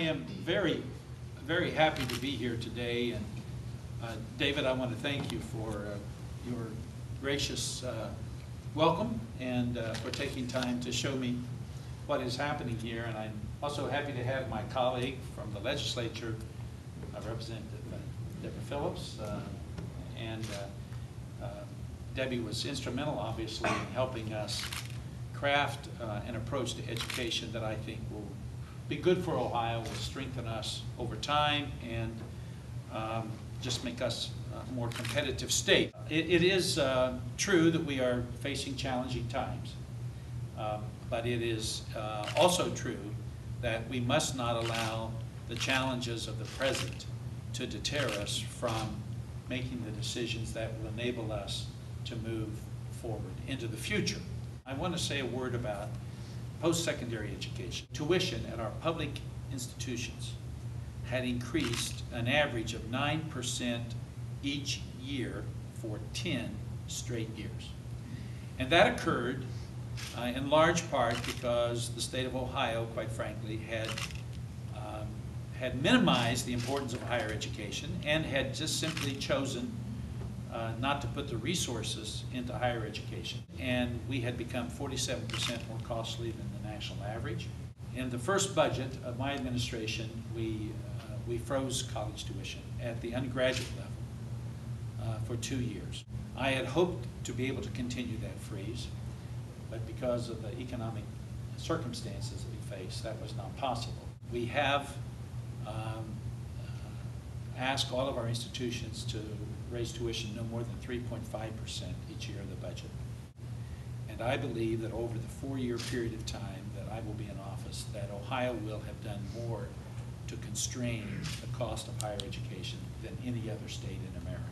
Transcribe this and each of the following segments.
am very, very happy to be here today, and David, I want to thank you for your gracious welcome and for taking time to show me what is happening here. And I'm also happy to have my colleague from the legislature, Representative Deborah Phillips, and Debbie was instrumental, obviously, in helping us craft an approach to education that I think will be good for Ohio, will strengthen us over time, and just make us a more competitive state. It is true that we are facing challenging times, but it is also true that we must not allow the challenges of the present to deter us from making the decisions that will enable us to move forward into the future. I want to say a word about post-secondary education. Tuition at our public institutions had increased an average of 9% each year for 10 straight years. And that occurred in large part because the state of Ohio, quite frankly, had minimized the importance of higher education and had just simply chosen not to put the resources into higher education. And we had become 47% more costly than the national average. In the first budget of my administration, we froze college tuition at the undergraduate level for 2 years. I had hoped to be able to continue that freeze, but because of the economic circumstances that we face, that was not possible. We have asked all of our institutions to raise tuition no more than 3.5% each year of the budget. And I believe that over the 4-year period of time that I will be in office, that Ohio will have done more to constrain the cost of higher education than any other state in America.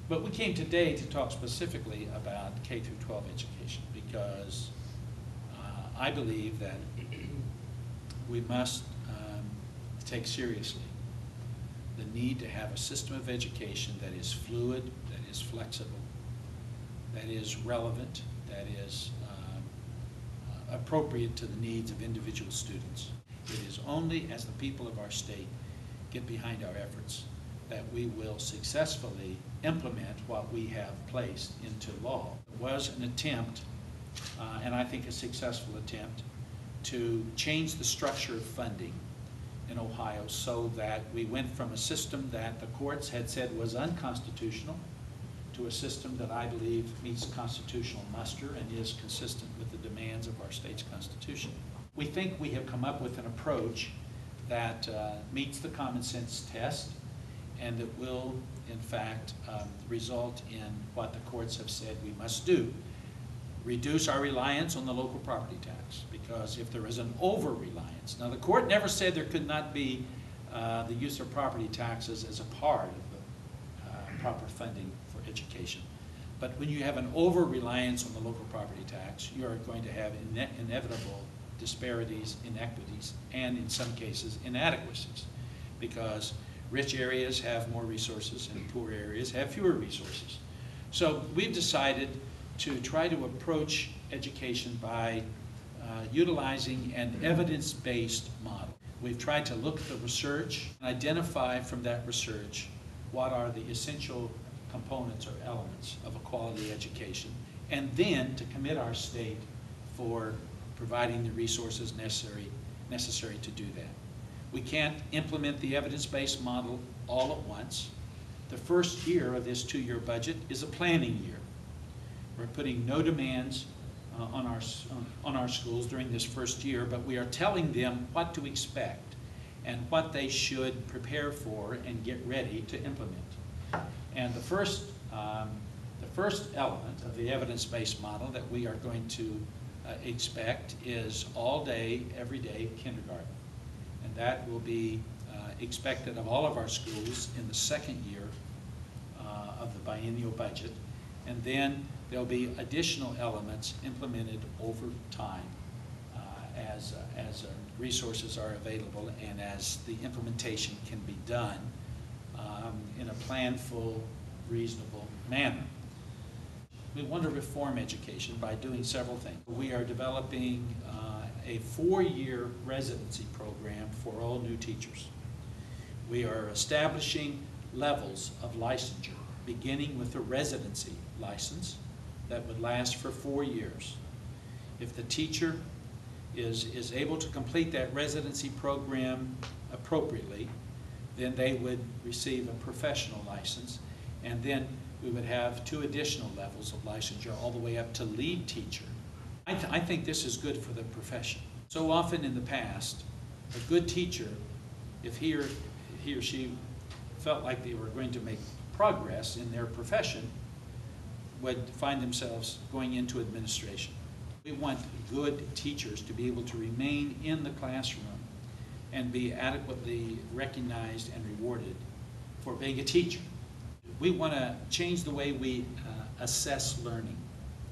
But we came today to talk specifically about K through 12 education because I believe that we must take seriously the need to have a system of education that is fluid, that is flexible, that is relevant, that is appropriate to the needs of individual students. It is only as the people of our state get behind our efforts that we will successfully implement what we have placed into law. It was an attempt, and I think a successful attempt, to change the structure of funding in Ohio so that we went from a system that the courts had said was unconstitutional to a system that I believe meets constitutional muster and is consistent with the demands of our state's constitution. We think we have come up with an approach that meets the common sense test and that will, in fact, result in what the courts have said we must do. Reduce our reliance on the local property tax, because if there is an over-reliance, now the court never said there could not be the use of property taxes as a part of the proper funding for education. But when you have an over-reliance on the local property tax, you are going to have inevitable disparities, inequities, and in some cases inadequacies, because rich areas have more resources and poor areas have fewer resources. So we've decided to try to approach education by utilizing an evidence-based model. We've tried to look at the research and identify from that research what are the essential components or elements of a quality education, and then to commit our state for providing the resources necessary to do that. We can't implement the evidence-based model all at once. The first year of this 2-year budget is a planning year. We're putting no demands on our schools during this first year, but we are telling them what to expect and what they should prepare for and get ready to implement. And the first element of the evidence-based model that we are going to expect is all-day, everyday kindergarten. And that will be expected of all of our schools in the second year of the biennial budget. And then there'll be additional elements implemented over time as resources are available and as the implementation can be done in a planful, reasonable manner. We want to reform education by doing several things. We are developing a 4-year residency program for all new teachers. We are establishing levels of licensure, beginning with a residency license that would last for 4 years. If the teacher is able to complete that residency program appropriately, then they would receive a professional license, and then we would have 2 additional levels of licensure all the way up to lead teacher. I think this is good for the profession. So often in the past, a good teacher, if he or she felt like they were going to make progress in their profession, would find themselves going into administration. We want good teachers to be able to remain in the classroom and be adequately recognized and rewarded for being a teacher. We want to change the way we assess learning.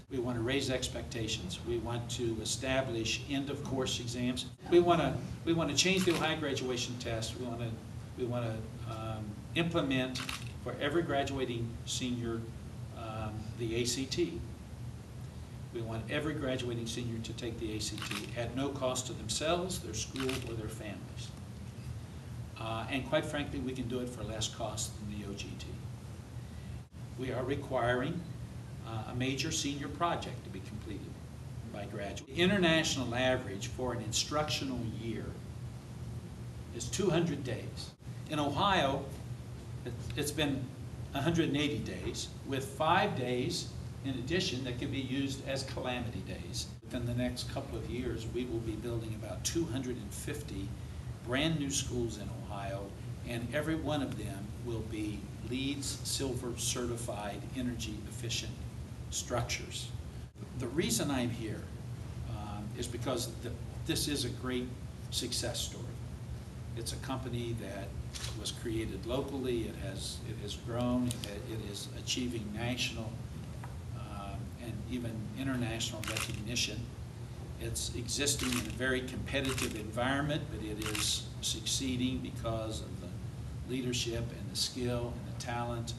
We want to raise expectations. We want to establish end-of-course exams. We want to change the Ohio graduation test. We want to implement for every graduating senior the ACT. We want every graduating senior to take the ACT at no cost to themselves, their school, or their families. And quite frankly, we can do it for less cost than the OGT. We are requiring a major senior project to be completed by graduates. The international average for an instructional year is 200 days. In Ohio, it's been 180 days, with 5 days in addition that can be used as calamity days. Within the next couple of years, we will be building about 250 brand new schools in Ohio, and every one of them will be LEEDS Silver certified energy efficient structures. The reason I'm here is because this is a great success story. It's a company that was created locally. It has grown. It is achieving national and even international recognition. It's existing in a very competitive environment, but it is succeeding because of the leadership and the skill and the talent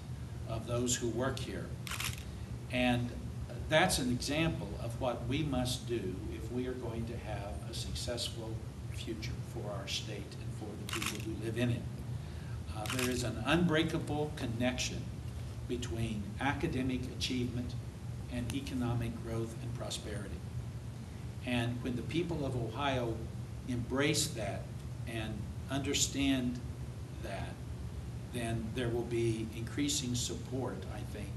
of those who work here. And that's an example of what we must do if we are going to have a successful future for our state and for the people who live in it. There is an unbreakable connection between academic achievement and economic growth and prosperity. And when the people of Ohio embrace that and understand that, then there will be increasing support, I think,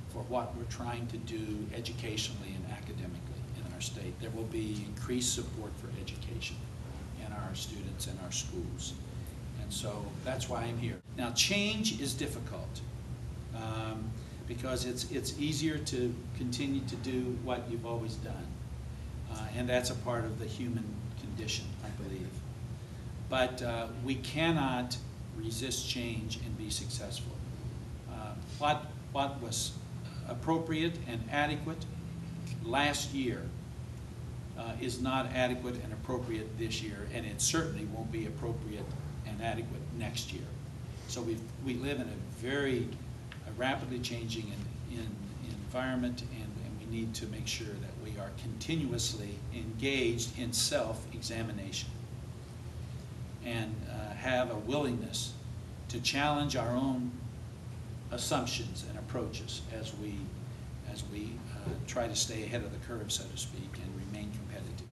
for what we're trying to do educationally and academically in our state. There will be increased support for education and our students and our schools. And so that's why I'm here. Now, change is difficult because it's easier to continue to do what you've always done. And that's a part of the human condition, I believe. But we cannot resist change and be successful. What was appropriate and adequate last year is not adequate and appropriate this year, and it certainly won't be appropriate and adequate next year. So we live in a very rapidly changing environment, and we need to make sure that we are continuously engaged in self-examination and have a willingness to challenge our own assumptions and approaches as we try to stay ahead of the curve, so to speak, and